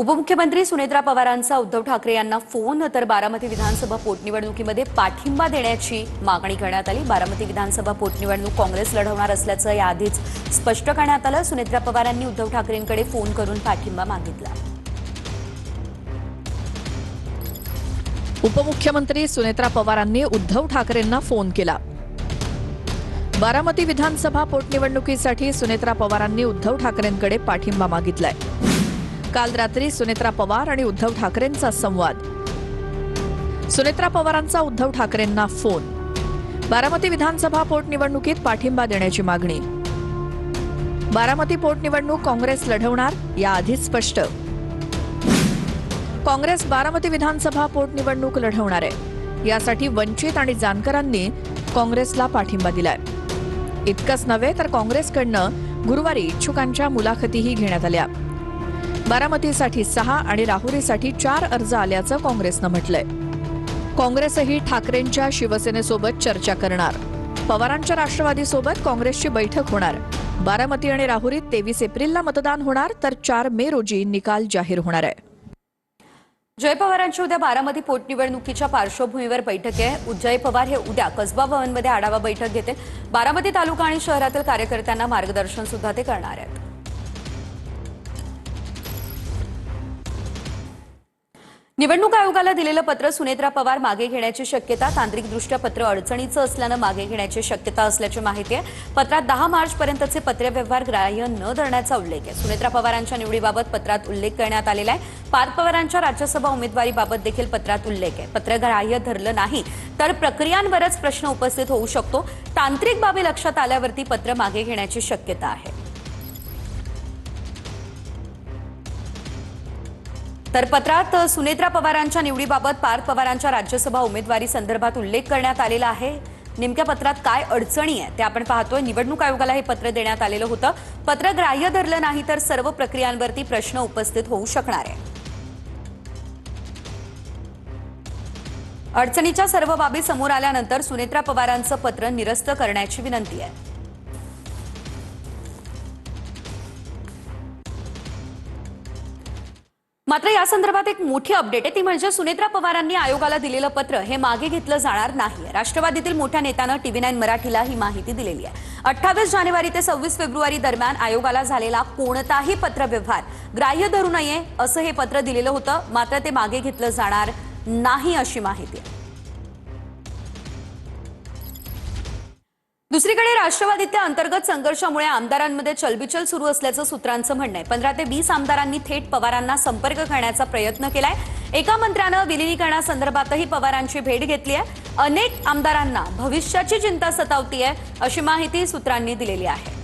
उपमुख्यमंत्री सुनेत्रा पवारांचा उद्धव ठाकरे यांना फोन तर बारामती विधानसभा पोटनिवडणुकीमध्ये पाठिंबा देण्याची मागणी करण्यात आली। बारामती विधानसभा पोटनिवडणूक काँग्रेस लढवणार असल्याचं याआधीच स्पष्ट करण्यात आलं। सुनेत्रा पवारांनी उद्धव ठाकरेंकडे फोन करून पाठिंबा मागितला। उपमुख्यमंत्री सुनेत्रा पवारांनी उद्धव ठाकरेंना फोन केला। बारामती विधानसभा पोटनिवडणुकीसाठी सुनेत्रा पवारांनी उद्धव ठाकरेंकडे पाठिंबा मागितलाय। काल रात्री सुनेत्रा पवार आणि उद्धव ठाकरेंचा संवाद। सुनेत्रा पवारांचा उद्धव ठाकरेंना फोन। बारामती विधानसभा पोटनिवडणुकीत पाठिंबा देण्याची मागणी। बारामती पोटनिवडणूक काँग्रेस लढवणार याआधीच स्पष्ट। काँग्रेस बारामती विधानसभा पोटनिवडणूक लढवणार आहे। यासाठी वंचित आणि जानकरांनी काँग्रेसला पाठिंबा दिलाय। इतकंच नव्हे तर काँग्रेसकडनं गुरुवारी इच्छुकांच्या मुलाखतीही घेण्यात आल्या। बारामतीसाठी 6 आणि राहुरीसाठी 4 अर्ज आल्याचं काँग्रेसनं म्हटलंय। काँग्रेसही ठाकरेंच्या शिवसेनेसोबत चर्चा करणार। पवारांच्या राष्ट्रवादीसोबत काँग्रेसची बैठक होणार। बारामती आणि राहुरीत 23 एप्रिलला मतदान होणार तर 4 मे रोजी निकाल जाहीर होणार आहे। जय पवारांची उद्या बारामती पोटनिवडणुकीच्या पार्श्वभूमीवर बैठक आहे। जय पवार हे उद्या कसबा भवनमध्ये आढावा बैठक घेतील। बारामती तालुका आणि शहरातील कार्यकर्त्यांना मार्गदर्शन सुद्धा ते करणार आहेत। निवडणूक आयोगाला दिलेलं पत्र सुनेत्रा पवार मागे घेण्याची शक्यता। तांत्रिकदृष्ट्या पत्र अडचणीचं असल्यानं मागे घेण्याची शक्यता असल्याची माहिती आहे। पत्रात 10 मार्चपर्यंतचे पत्रव्यवहार ग्राह्य न धरण्याचा उल्लेख आहे। सुनेत्रा पवारांच्या निवडीबाबत पत्रात उल्लेख करण्यात आलेला आहे। पार्थ पवारांच्या राज्यसभा उमेदवारीबाबत देखील पत्रात उल्लेख आहे। पत्र ग्राह्य धरलं नाही तर प्रक्रियांवरच प्रश्न उपस्थित होऊ शकतो। तांत्रिक बाबी लक्षात आल्यावरती पत्र मागे घेण्याची शक्यता आहे। तर पत्रात सुनेत्रा पवारांच्या निवडीबाबत पार्थ पवारांच्या राज्यसभा उमेदवारी संदर्भात उल्लेख करण्यात आलेला आहे। नेमक्या पत्रात काय अडचणी आहे ते आपण पाहतोय। निवडणूक आयोगाला हे पत्र देण्यात आलेलं होतं। पत्र ग्राह्य धरलं नाही तर सर्व प्रक्रियांवरती प्रश्न उपस्थित होऊ शकणार आहे। अडचणीच्या सर्व बाबी समोर आल्यानंतर सुनेत्रा पवारांचं पत्र निरस्त करण्याची विनंती आहे। मात्र या संदर्भात एक मोठी अपडेट आहे, ती म्हणजे सुनेत्रा पवारांनी आयोगाला दिलेलं पत्र हे मागे घेतलं जाणार नाही। राष्ट्रवादीतील मोठ्या नेत्यानं TV9 मराठीला ही माहिती दिलेली आहे। 28 जानेवारी ते 26 फेब्रुवारी दरम्यान आयोगाला झालेला कोणताही पत्रव्यवहार ग्राह्य धरू नये असं हे पत्र दिलेलं होतं। मात्र ते मागे घेतलं जाणार नाही अशी माहिती आहे। दुसरीकडे राष्ट्रवादीच्या अंतर्गत संघर्षामुळे आमदारांमध्ये चलबिचल सुरू असल्याचं सूत्रांचं म्हणणं आहे। 15 ते 20 आमदारांनी थेट पवारांना संपर्क करण्याचा प्रयत्न केलाय। एका मंत्र्यानं विलिनीकरणासंदर्भातही पवारांची भेट घेतली आहे। अनेक आमदारांना भविष्याची चिंता सतावतीये अशी माहिती सूत्रांनी दिलेली आहे।